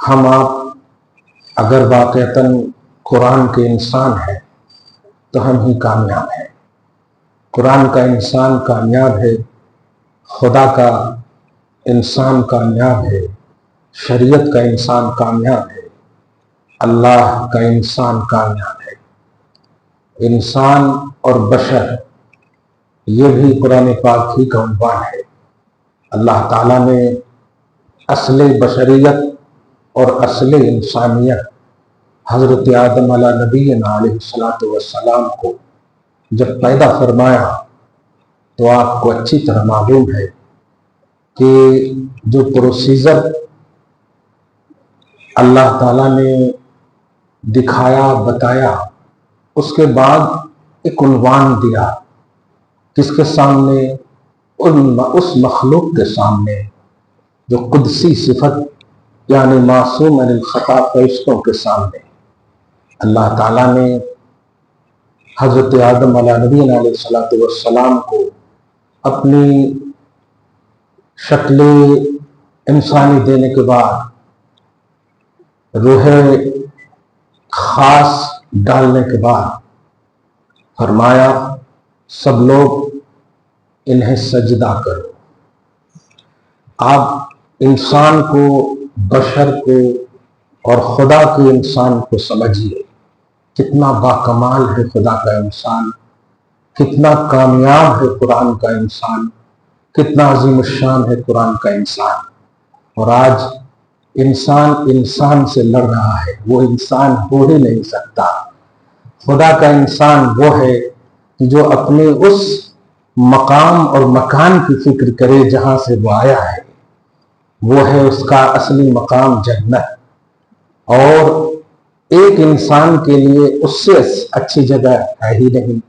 ہم آپ اگر واقعتاً قرآن کے انسان ہیں تو ہم ہی کامیاب ہیں۔ قرآن کا انسان کامیاب ہے، خدا کا انسان کامیاب ہے، شریعت کا انسان کامیاب ہے، اللہ کا انسان کامیاب ہے۔ انسان اور بشر یہ بھی قرآن پاک ہی کا عنوان ہے۔ اللہ تعالیٰ نے اصل بشریت اور اصل انسانیت حضرت آدم علیہ نبینا علیہ السلام کو جب پیدا فرمایا تو آپ کو اچھی طرح معلوم ہے کہ جو پروسیجر اللہ تعالیٰ نے دکھایا بتایا، اس کے بعد ایک عنوان دیا کس کے سامنے؟ اس مخلوق کے سامنے جو قدسی صفت یعنی معصوم عن الخطا فرشتوں کے سامنے اللہ تعالیٰ نے حضرت آدم علیہ نبینا علیہ السلام کو اپنی شکل انسانی دینے کے بعد روح خاص ڈالنے کے بعد فرمایا سب لوگ انہیں سجدہ کرو۔ آپ انسان کو، بشر کو اور خدا کے انسان کو سمجھیے، کتنا باکمال ہے خدا کا انسان، کتنا کامیاب ہے قرآن کا انسان، کتنا عظیم الشان ہے قرآن کا انسان۔ اور آج انسان سے لڑ رہا ہے، وہ انسان ہو ہی نہیں سکتا۔ خدا کا انسان وہ ہے جو اپنے اس مقام اور مکان کی فکر کرے جہاں سے وہ آیا ہے، وہ ہے اس کا اصلی مقام جنت۔ اور ایک انسان کے لیے اس سے اچھی جگہ ہے ہی نہیں،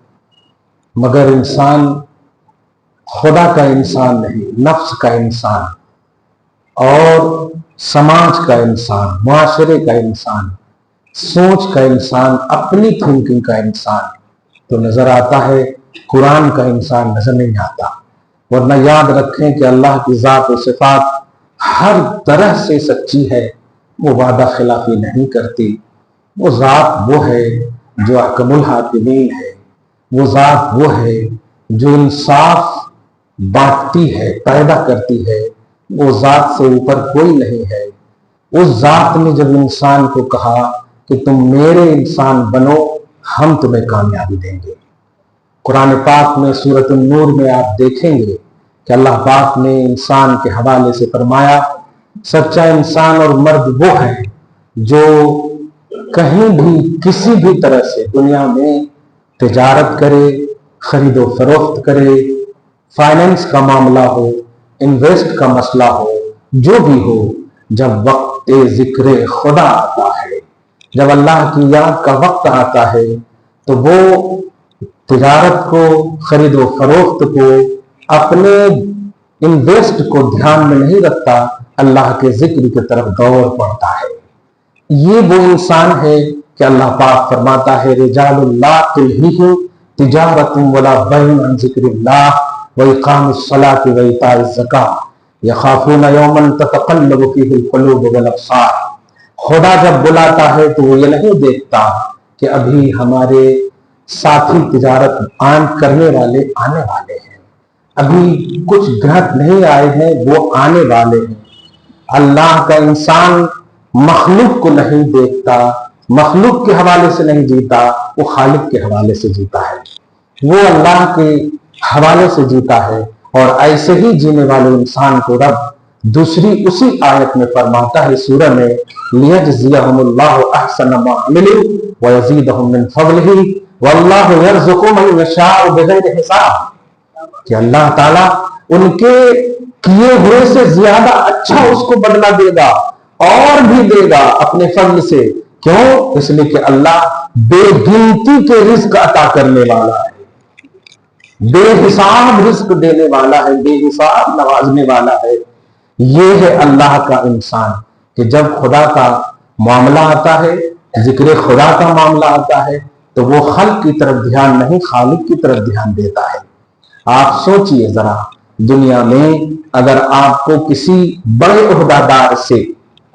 مگر انسان خدا کا انسان نہیں، نفس کا انسان اور سماج کا انسان، معاشرے کا انسان، سوچ کا انسان، اپنی تھنکنگ کا انسان تو نظر آتا ہے، قرآن کا انسان نظر نہیں آتا۔ ورنہ یاد رکھیں کہ اللہ کی ذات و صفات ہر طرح سے سچی ہے، وہ وعدہ خلافی نہیں کرتی۔ وہ ذات وہ ہے جو احکم الحاکمین ہے، وہ ذات وہ ہے جو انصاف بانٹتی ہے، پیدا کرتی ہے، وہ ذات سے اوپر کوئی نہیں ہے۔ اس ذات نے جب انسان کو کہا کہ تم میرے انسان بنو، ہم تمہیں کامیابی دیں گے۔ قرآن پاک میں سورۃ النور میں آپ دیکھیں گے کہ اللہ پاک نے انسان کے حوالے سے فرمایا سچا انسان اور مرد وہ ہے جو کہیں بھی کسی بھی طرح سے دنیا میں تجارت کرے، خرید و فروخت کرے، فائننس کا معاملہ ہو، انویسٹ کا مسئلہ ہو، جو بھی ہو، جب وقت ذکر خدا آتا ہے، جب اللہ کی یاد کا وقت آتا ہے تو وہ تجارت کو، خرید و فروخت کو، اپنے انویسٹ کو دھیان میں نہیں رکھتا، اللہ کے ذکر کی طرف دور پڑتا ہے۔ یہ وہ انسان ہے کہ اللہ پاک فرماتا ہے رجال لا تلہیہم تجارت ولا بیع عن ذکر اللہ واقام الصلاۃ وایتاء الزکاۃ یخافون یوما تتقلب فیہ القلوب والابصار۔ خدا جب بلاتا ہے تو وہ یہ نہیں دیکھتا کہ ابھی ہمارے ساتھی تجارت کرنے والے آنے والے ہیں، ابھی کچھ گراہک نہیں آئے ہیں، وہ آنے والے ہیں۔ اللہ کا انسان مخلوق کو نہیں دیکھتا، مخلوق کے حوالے سے نہیں جیتا، وہ خالق کے حوالے سے جیتا ہے، وہ اللہ کے حوالے سے جیتا ہے۔ اور ایسے ہی جینے والے انسان کو رب دوسری اسی آیت میں فرماتا ہے سورہ میں لِيَجْزِيَهُمُ اللَّهُ أَحْسَنَ مَا عَمِلُوا وَيَزِيدَهُم مِّن فَضْلِهِ وَاللَّهُ يَرْزُقُ مَن يَشَاءُ بِغَيْرِ حِسَابٍ، کہ اللہ تعالیٰ ان کے کیے ہوئے سے زیادہ اچھا اس کو بدلہ دے گا اور بھی دے گا اپنے فضل سے۔ کیوں؟ اس لیے کہ اللہ بے گنتی کے رزق عطا کرنے والا ہے، بے حساب رزق دینے والا ہے، بے حساب نوازنے والا ہے۔ یہ ہے اللہ کا انسان کہ جب خدا کا معاملہ آتا ہے، ذکر خدا کا معاملہ آتا ہے تو وہ خلق کی طرف دھیان نہیں، خالق کی طرف دھیان دیتا ہے۔ آپ سوچئے ذرا، دنیا میں اگر آپ کو کسی بڑے عہدہ دار سے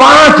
5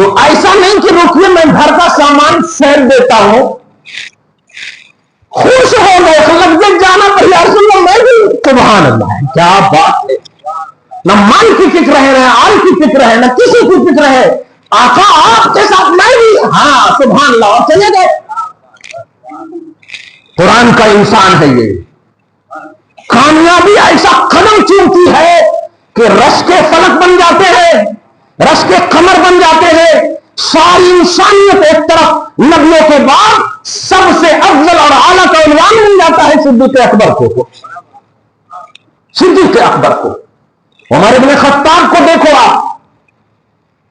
تو ایسا نہیں کہ رکیے میں گھر کا سامان پھینک دیتا ہوں، خوش ہو گئے لفظ جانا پر یا رسول اللہ میں بھی سبحان اللہ ہے، کیا بات ہے، نہ مال کی فکر ہے نہ آل کی فکر ہے نہ کسی کی فکر ہے، آقا آپ کے ساتھ میں بھی، ہاں سبحان اللہ، اور چلے گئے۔ قرآن کا انسان ہے یہ، کامیابی ایسا قدم چومتی ہے کہ رش کے فلک بن جاتے ہیں، رش کے قمر بن جاتے ہیں، ساری انسانیت ایک طرف، نبیوں کے بعد سب سے افضل اور اعلیٰ کا عنوان مل جاتا ہے صدیق اکبر کو، صدیق اکبر کو۔ عمر بن خطاب کو دیکھو آپ،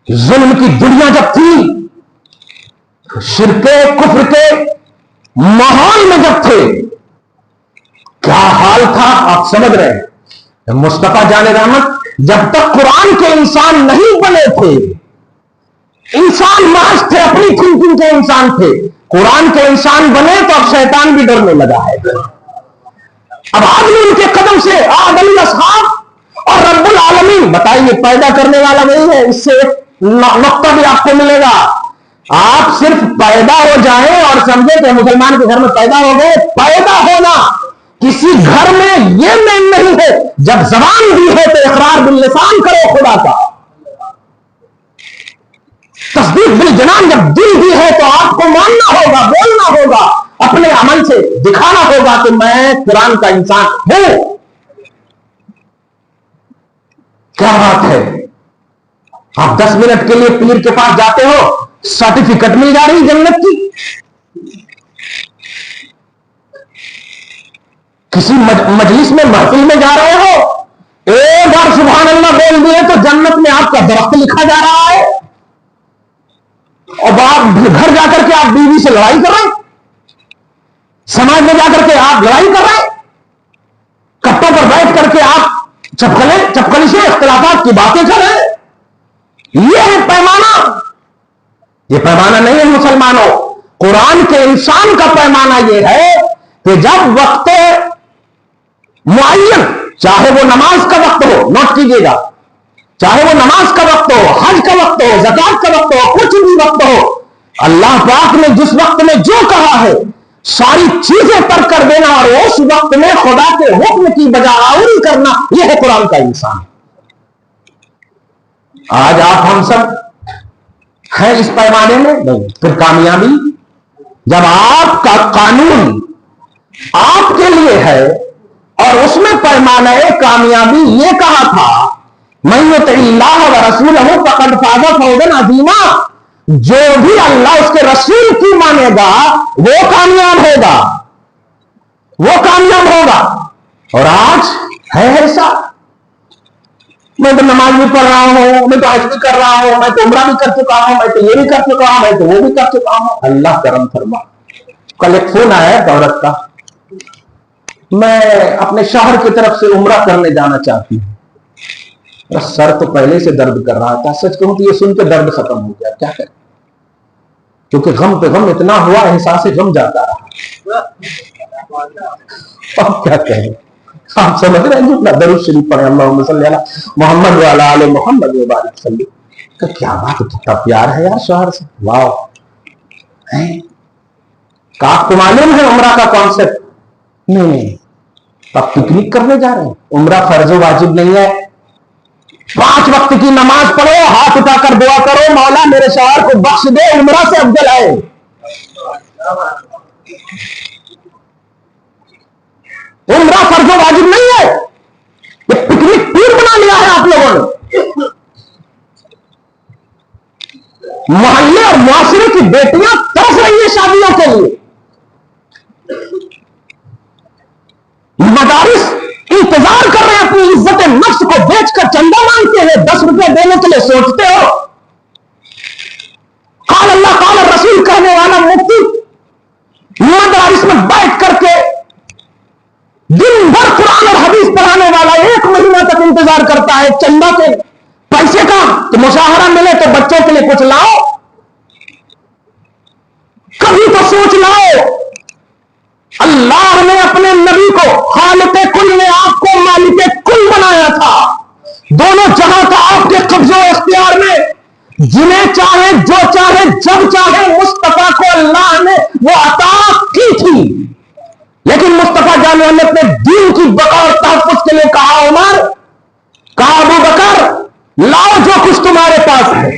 ظلم کی دنیا جب تھی، شرک کفر کے ماحول میں جب تھے، کیا حال تھا آپ سمجھ رہے ہیں۔ مصطفیٰ جان رحمت جب تک قرآن کے انسان نہیں بنے تھے، انسان محض تھے، اپنی تھنکنگ کے انسان تھے، قرآن کے انسان بنے تو اب شیطان بھی ڈرنے لگا ہے۔ اب آدمی ان کے قدم سے آدمی اصحاب اور رب العالمین، بتائیے پیدا کرنے والا وہی ہے، اس سے نقطہ بھی آپ کو ملے گا۔ آپ صرف پیدا ہو جائیں اور سمجھے کہ مسلمان کے گھر میں پیدا ہو گئے، پیدا ہونا کسی گھر میں یہ نہیں ہے، جب زبان بھی ہے تو اقرار باللسان کرو خدا کا، تصدیق بالجنان، جب دل بھی ہے تو آپ کو ماننا ہوگا، بولنا ہوگا، اپنے عمل سے دکھانا ہوگا کہ میں قرآن کا انسان ہوں۔ کیا بات ہے، آپ 10 منٹ کے لیے پیر کے پاس جاتے ہو، سرٹیفکیٹ مل جا رہی جنت کی، کسی مجلس میں محفل میں جا رہے ہو، ایک بار سبحان اللہ بول دیے تو جنت میں آپ کا درخت لکھا جا رہا ہے، اور آپ گھر جا کر کے آپ بیوی سے لڑائی کر رہے ہیں، سماج میں جا کر کے آپ لڑائی کر رہے ہیں، کٹوں پر بیٹھ کر کے آپ چپکلی سے اختلافات کی باتیں کر رہے ہیں۔ یہ ہے پیمانہ، یہ پیمانہ نہیں ہے مسلمانوں۔ قرآن کے انسان کا پیمانہ یہ ہے کہ جب وقت معین، چاہے وہ نماز کا وقت ہو، نوٹ کیجئے گا، چاہے وہ نماز کا وقت ہو، حج کا وقت ہو، زکات کا وقت ہو، کچھ بھی وقت ہو، اللہ پاک نے جس وقت میں جو کہا ہے ساری چیزیں ترک کر دینا اور اس وقت میں خدا کے حکم کی بجاوری کرنا، یہ ہے قرآن کا انسان۔ آج آپ ہم سب ہیں اس پیمانے میں نہیں، پھر کامیابی جب آپ کا قانون آپ کے لیے ہے اور اس میں پیمانہ کامیابی یہ کہا تھا من یطع اللہ ورسولہ فقد فاز فوزا عظیما، جو بھی اللہ اس کے رسول کی مانے گا وہ کامیاب ہوگا، وہ کامیاب ہوگا۔ اور آج ہے ایسا، میں تو نماز بھی پڑھ رہا ہوں، میں تو حج بھی کر رہا ہوں، میں تو عمرہ بھی کر چکا ہوں، میں تو یہ بھی کر چکا ہوں، میں تو وہ بھی کر چکا ہوں، اللہ کرم فرما۔ کل ایک فون آیا ہے عورت کا، میں اپنے شوہر کی طرف سے عمرہ کرنے جانا چاہتی ہوں، سر تو پہلے سے درد کر رہا تھا، سچ کہوں تو یہ سن کے درد ختم ہو گیا، کیا کریں، کیونکہ غم پہ غم اتنا ہوا، احساس غم جاتا رہا، اب کیا کہیں، آپ سمجھ رہے ہیں جتنا درود شریف پڑھیں اللہم صلی علی محمد وعلی آل محمد وبارک وسلم، کیا بات، کتنا پیار ہے یار شوہر سے، واو۔ آپ کو معلوم ہے عمرہ کا کانسیپٹ؟ نہیں، آپ پکنک کرنے جا رہے ہیں، عمرہ فرض و واجب نہیں ہے، 5 وقت کی نماز پڑھو، ہاتھ اٹھا کر دعا کرو مولا میرے شوہر کو بخش دے، عمرہ سے افضل ہے۔ عمرہ فرض و واجب نہیں ہے، یہ پکنک ٹور بنا لیا ہے آپ لوگوں نے۔ محلے اور معاشرے کی بیٹیاں ترس رہی ہیں شادیوں کے لیے، مدارس انتظار کر رہے ہیں، اپنی عزت نفس کو بیچ کر چندہ مانگتے ہیں، 10 روپے دینے کے لیے سوچتے ہو۔ قال اللہ قال رسول کہنے والا مفتی مدارس میں بیٹھ کر کے دن بھر قرآن اور حدیث پڑھانے والا 1 مہینہ تک انتظار کرتا ہے چندہ کے پیسے کا، کہ مشاہرہ ملے تو بچوں کے لیے کچھ لاؤ، کبھی تو سوچ لاؤ۔ اللہ نے اپنے نبی کو خالق کل نے آپ کو مالک کل بنایا تھا، دونوں جہاں کا آپ کے قبضے و اختیار میں، جنہیں چاہے جب چاہے مصطفیٰ کو اللہ نے وہ عطا کی تھی، لیکن مصطفیٰ جان محمد نے دین کی بقا اور تحفظ کے لیے کہا عمر، کہا ابو بکر لاؤ جو کچھ تمہارے پاس ہے،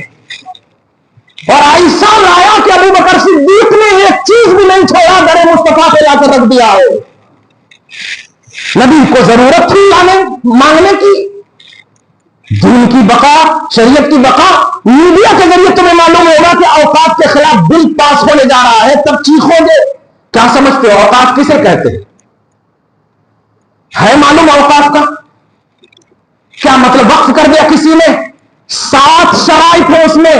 اور ایسا لایا کہ ابو بکر صدیق نے ایک چیز بھی نہیں چھوڑا، در مصطفیٰ پہ لا کر رکھ دیا ہو۔ نبی کو ضرورت تھی مانگنے کی، دین کی بقا، شریعت کی بقا۔ میڈیا کے ذریعے تمہیں معلوم ہوگا کہ اوقاف کے خلاف بل پاس ہونے جا رہا ہے، تب چیخو گے۔ کیا سمجھتے ہو اوقاف کسے کہتے ہیں؟ ہے معلوم اوقاف کا کیا مطلب؟ وقف کر دیا کسی نے، 7 شرائط ہے اس میں،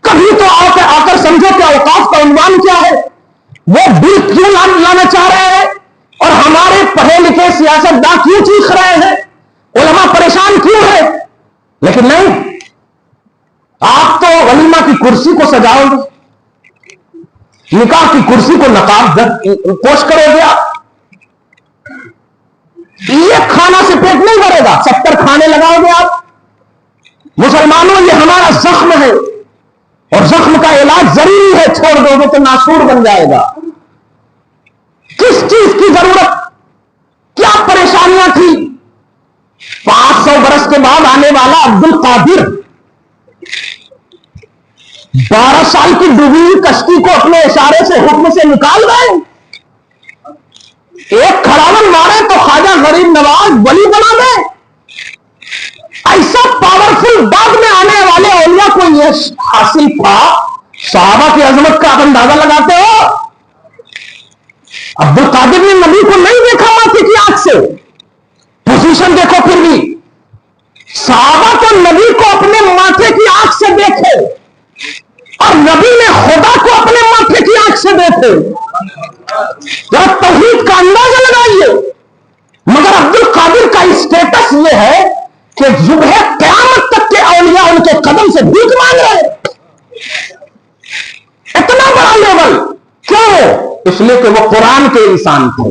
کبھی تو آ کر سمجھو کہ اوقاف کا عنوان کیا ہے، وہ بل کیوں لانا چاہ رہے ہیں، اور ہمارے پڑھے لکھے سیاست داں کیوں چیخ رہے ہیں، علماء پریشان کیوں ہے؟ لیکن نہیں، آپ تو ولیمہ کی کرسی کو سجاؤ گے، نکاح کی کرسی کو نقاب پوش کرو گے، آپ یہ کھانا سے پیٹ نہیں بھرے گا، 70 کھانے لگاؤ گے آپ۔ مسلمانوں یہ ہمارا زخم ہے، اور زخم کا علاج ضروری ہے، چھوڑ دو گے تو ناسور بن جائے گا۔ کس چیز کی ضرورت، کیا پریشانیاں تھی؟ 500 برس کے بعد آنے والا عبد القادر 12 سال کی ڈوبی ہوئی کشتی کو اپنے اشارے سے حکم سے نکال گئے، ایک کھڑاون مارے تو خواجہ غریب نواز ولی بنا دے۔ ایسا پاورفل بعد میں آنے والے اولیاء کو یہ حاصل تھا، صحابہ کی عظمت کا آپ اندازہ لگاتے ہو؟ عبد القادر نے نبی کو نہیں دیکھا ماتھے کی آنکھ سے، پوزیشن دیکھو، پھر بھی صحابہ تو نبی کو اپنے ماتھے کی آنکھ سے دیکھے، اور نبی نے خدا کو اپنے ماتھے کی آنکھ سے دیکھے۔ ذرا توحید کا اندازہ لگائیے۔ مگر عبد القادر کا اسٹیٹس یہ ہے کہ صبح قیامت تک کے اولیاء ان کے قدم سے بھیک مانگ رہے، اتنا بڑا لیول کیوں؟ اس لیے کہ وہ قرآن کے انسان تھے،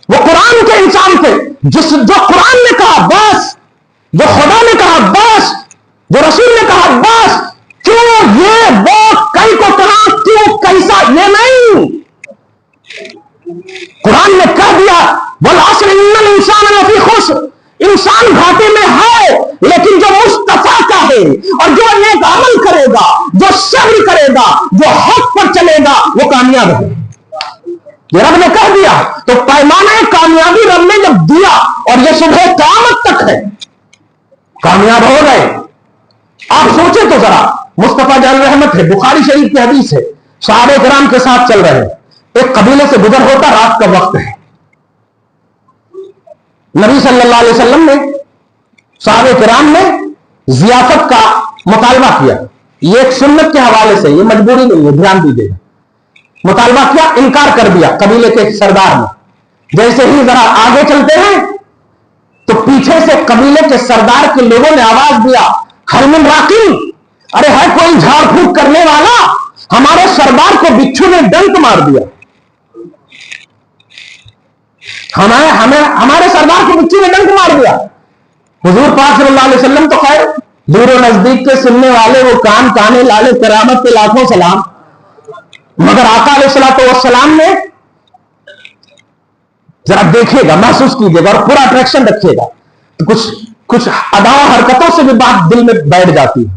وہ قرآن کے انسان تھے، جو قرآن نے کہا بس، جو خدا نے کہا بس، جو رسول نے کہا بس، کیوں یہ وہ کئی کو کہا کیوں کیسا، یہ نہیں، قرآن نے کہہ دیا والعصر ان الانسان لفی خسر، انسان گھاٹے میں ہے، لیکن جو مصطفیٰ کا ہے اور جو نیک عمل کرے گا، جو صبر کرے گا، جو حق پر چلے گا، وہ کامیاب ہے۔ یہ رب نے کہہ دیا، تو پیمانہ کامیابی رب نے جب دیا، اور یہ صبح قیامت تک ہے، کامیاب ہو گئے۔ آپ سوچیں تو ذرا، مصطفیٰ جان رحمت ہے، بخاری شریف کی حدیث ہے، صحابہ کرام کے ساتھ چل رہے ہیں، ایک قبیلے سے گزر ہوتا، رات کا وقت ہے، نبی صلی اللہ علیہ وسلم نے صحابہ کرام نے ضیافت کا مطالبہ کیا، یہ ایک سنت کے حوالے سے، یہ مجبوری نہیں ہے، دھیان دیجیے گا، مطالبہ کیا، انکار کر دیا قبیلے کے سردار نے۔ جیسے ہی ذرا آگے چلتے ہیں تو پیچھے سے قبیلے کے سردار کے لوگوں نے آواز دیا، حل من راقی، ارے ہے کوئی جھاڑ پھونک کرنے والا؟ ہمارے سردار کو بچھو نے ڈنک مار دیا، ہمارے سردار کو بچھو نے ڈنک مار دیا۔ حضور پاک صلی اللہ علیہ وسلم تو خیر دور و نزدیک کے سننے والے، وہ کان کانے لالے، کرامت کے لاکھوں سلام، مگر آقا علیہ الصلوۃ والسلام نے ذرا دیکھے گا، محسوس کیجیے گا، اور پورا اٹریکشن رکھیے گا، تو کچھ ادا حرکتوں سے بھی بات دل میں بیٹھ جاتی ہے۔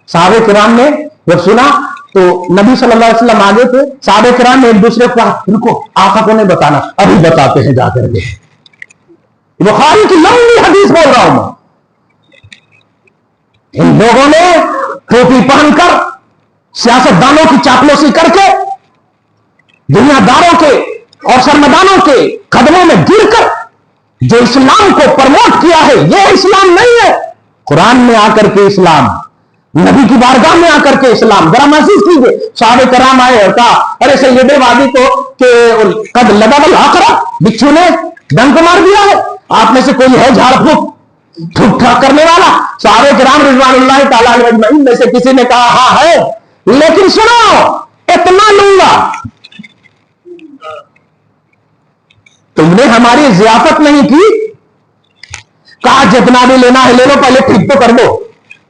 صحابہ کرام نے جب سنا تو نبی صلی اللہ علیہ وسلم آگے تھے، صحابہ کرام نے ایک دوسرے کو کہا، رکو آقا کو نہیں بتانا، ابھی بتاتے ہیں جا کر کے۔ بخاری کی لمبی حدیث بول رہا ہوں میں، ان لوگوں نے ٹوپی پہن کر، سیاست دانوں کی چاپلوسی کر کے، دنیا داروں کے اور سرمدانوں کے قدموں میں گر کر جو اسلام کو پروموٹ کیا ہے، یہ اسلام نہیں ہے۔ قرآن میں آ کر کے اسلام، نبی کی بارگاہ میں آ کر کے اسلام، ذرا محسوس کیجیے۔ صحابہ کرام آئے اور کہا، ارے سید وادی کو کہ قد لبب العقرب، بچھو نے ڈنک مار دیا ہے، آپ میں سے کوئی ہے جھاڑ پھونک ٹھوک ٹھاک کرنے والا؟ صحابہ کرام رضوان اللہ تعالیٰ علیہ اجمعین میں سے کسی نے کہا ہاں ہے، لیکن سنو اتنا لوں گا، تم نے ہماری ضیافت نہیں کی، کہا جتنا بھی لینا ہے لے لو، پہلے ٹھیک تو کر دو۔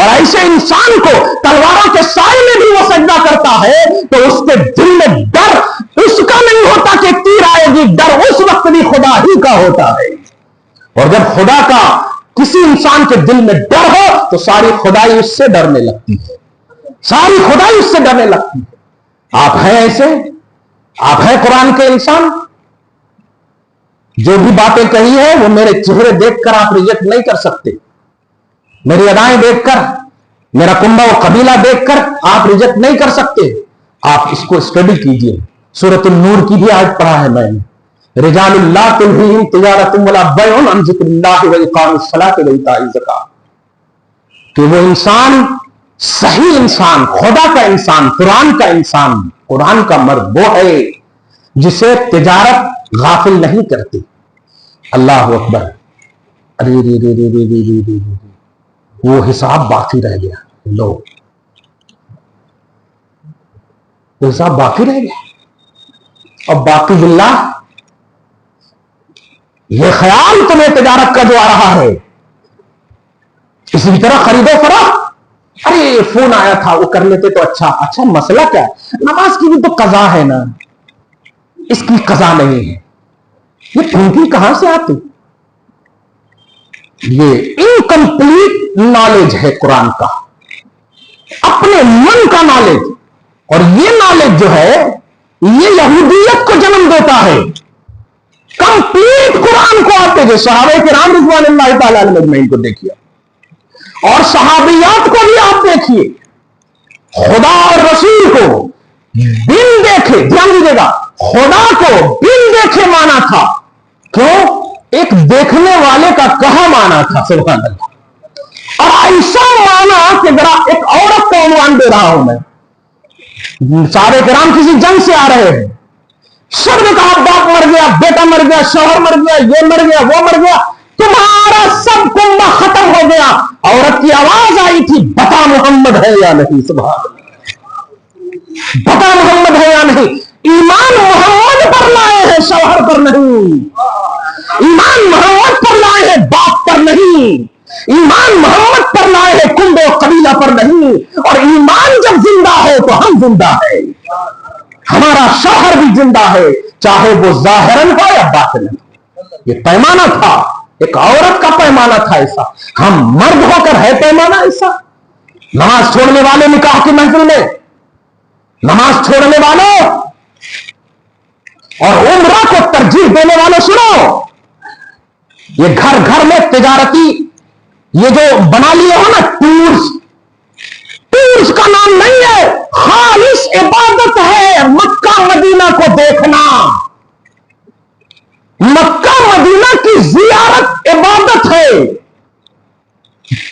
اور ایسے انسان کو تلواروں کے سائے میں بھی وہ سجدہ کرتا ہے تو اس کے دل میں ڈر اس کا نہیں ہوتا کہ تیر آئے گی، ڈر اس وقت بھی خدا ہی کا ہوتا ہے. اور جب خدا کا کسی انسان کے دل میں ڈر ہو تو ساری خدائی اس سے ڈرنے لگتی ہے، ساری خدائی اس سے ڈرنے لگتی ہے. آپ ہیں ایسے؟ آپ ہیں قرآن کے انسان؟ جو بھی باتیں کہی ہیں وہ میرے چہرے دیکھ کر آپ ریجیکٹ نہیں کر سکتے، میری ادائیں دیکھ کر، میرا کنبہ و قبیلہ دیکھ کر آپ ریجیکٹ نہیں کر سکتے. آپ اس کو اسٹڈی کیجئے. سورۃ النور کی بھی آیت پڑھا ہے میں نے، رجال لا تلہیہم تجارۃ ولا بیع عن ذکر اللہ واقام الصلاۃ وایتاء الزکاۃ، کہ وہ انسان، صحیح انسان، خدا کا انسان، قرآن کا انسان، قرآن کا مرد وہ ہے جسے تجارت غافل نہیں کرتی. اللہ اکبر. ارے رے رے رے رے رے رے رے رے، وہ حساب باقی رہ گیا. لو، وہ حساب باقی رہ گیا. اور باقی باللہ، یہ خیال تمہیں تجارت کا جو آ رہا ہے، اسی طرح خرید و فروخت، ارے فون آیا تھا وہ کر لیتے تو اچھا مسئلہ کیا ہے؟ نماز کی بھی تو قضا ہے نا، اس کی قضا نہیں ہے. یہ پھونکی کہاں سے آتی؟ یہ انکمپلیٹ نالج ہے قرآن کا، اپنے من کا نالج. اور یہ نالج جو ہے یہ یہودیت کو جنم دیتا ہے. کمپلیٹ قرآن کو آتے جو صحابہ کرام رضوان اللہ تعالی علیہم اجمعین کو دیکھیے، اور صحابیات کو بھی آپ دیکھیے. خدا اور رسول کو بن دیکھے، دھیان دیجیے گا، خدا کو بن دیکھے مانا تھا. کیوں؟ ایک دیکھنے والے کا کہا مانا تھا. سبحان اللہ. اور ایسا مانا کہ ذرا ایک عورت کو عنوان دے رہا ہوں میں. صحابہ کرام کسی جنگ سے آ رہے ہیں، سب نے کہا باپ مر گیا، بیٹا مر گیا، شوہر مر گیا، یہ مر گیا، وہ مر گیا، تمہارا سب کنبہ ختم ہو گیا. عورت کی آواز آئی تھی، بتا محمد ہے یا نہیں. سبحان اللہ. بتا محمد ہے یا نہیں. ایمان محمد پر لائے ہیں، شوہر پر نہیں. ایمان محمد پر لائے ہیں، باپ پر نہیں. ایمان محمد پر لائے ہیں، کنبے و قبیلہ پر نہیں. اور ایمان جب زندہ ہے تو ہم زندہ ہے. ہمارا شوہر بھی زندہ ہے، چاہے وہ ظاہراً ہو یا باطناً. یہ پیمانہ تھا، ایک عورت کا پیمانہ تھا ایسا. ہم مرد ہو کر ہے پیمانہ ایسا. نماز چھوڑنے والے نکاح کی محفل میں، نماز چھوڑنے والوں اور عمرہ کو ترجیح دینے والوں، سنو، یہ گھر گھر میں تجارتی یہ جو بنا لیے ہو نا ٹورز کا نام نہیں ہے، خالص عبادت ہے. مکہ مدینہ کو دیکھنا، مکہ مدینہ کی زیارت عبادت ہے.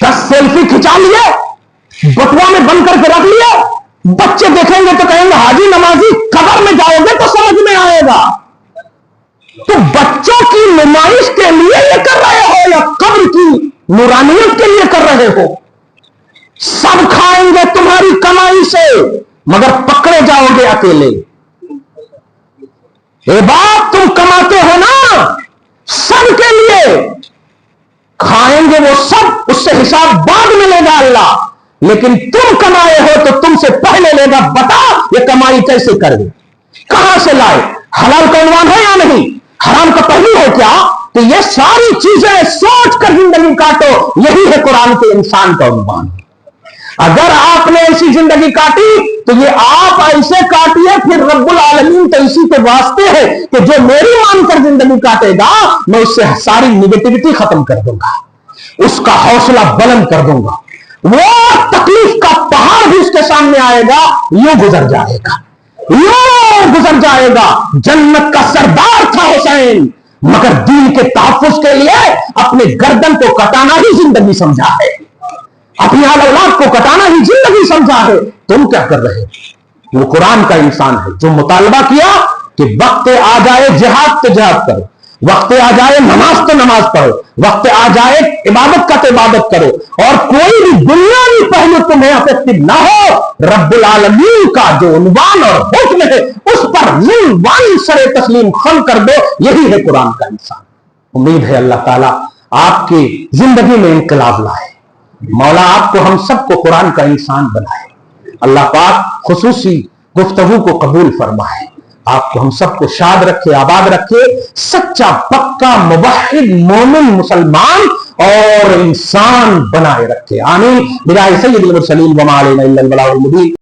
10 سیلفی کھچا لیے، بٹوا میں بند کر کے رکھ لیے، بچے دیکھیں گے تو کہیں گے حاجی نمازی، قبر میں جاؤ گے تو سمجھ میں آئے گا. تو بچوں کی نمائش کے لیے یہ کر رہے ہو یا قبر کی نورانیت کے لیے کر رہے ہو؟ سب کھائیں گے تمہاری کمائی سے، مگر پکڑے جاؤ گے اکیلے. اے باپ، تم کماتے ہو نا سب کے لیے، کھائیں گے وہ سب، اس سے حساب بعد میں لے گا اللہ. لیکن تم کمائے ہو تو تم سے پہلے لے گا. بتا یہ کمائی کیسے کر گئے، کہاں سے لائے، حلال کا عنوان ہے یا نہیں، حرام کا پہلو ہے کیا؟ تو یہ ساری چیزیں سوچ کر زندگی کاٹو. یہی ہے قرآن کے انسان کا عنوان. اگر آپ نے ایسی زندگی کاٹی تو یہ آپ ایسے کاٹیے، پھر رب العالمین تو اسی کے واسطے ہے کہ جو میری مان کر زندگی کاٹے گا میں اس سے ساری نیگیٹیوٹی ختم کر دوں گا، اس کا حوصلہ بلند کر دوں گا. وہ تکلیف کا پہاڑ بھی اس کے سامنے آئے گا، یوں گزر جائے گا، یوں گزر جائے گا. جنت کا سردار تھا حسین، مگر دین کے تحفظ کے لیے اپنے گردن کو کٹانا ہی زندگی سمجھا ہے، اپنی اولاد کو کٹانا ہی زندگی سمجھا ہے. تم کیا کر رہے؟ وہ قرآن کا انسان ہے جو مطالبہ کیا کہ وقت آ جائے جہاد تو جہاد کرو، وقت آ جائے نماز تو نماز پڑھو، وقت آ جائے عبادت کا تو عبادت کرو، اور کوئی بھی دنیاوی پہلو تمہیں افیکٹو نہ ہو. رب العالمین کا جو عنوان اور حکم ہے اس پر من سر تسلیم خم کر دو. یہی ہے قرآن کا انسان. امید ہے اللہ تعالیٰ آپ کی زندگی میں انقلاب لائے، مولا آپ کو ہم سب کو قرآن کا انسان بنائے، اللہ پاک خصوصی گفتگو کو قبول فرمائے، آپ کو ہم سب کو شاد رکھے، آباد رکھے، سچا پکا موحد مومن مسلمان اور انسان بنائے رکھے، آمین۔ بجاہ سید المرسلین وما علینا الا البلاغ المبین۔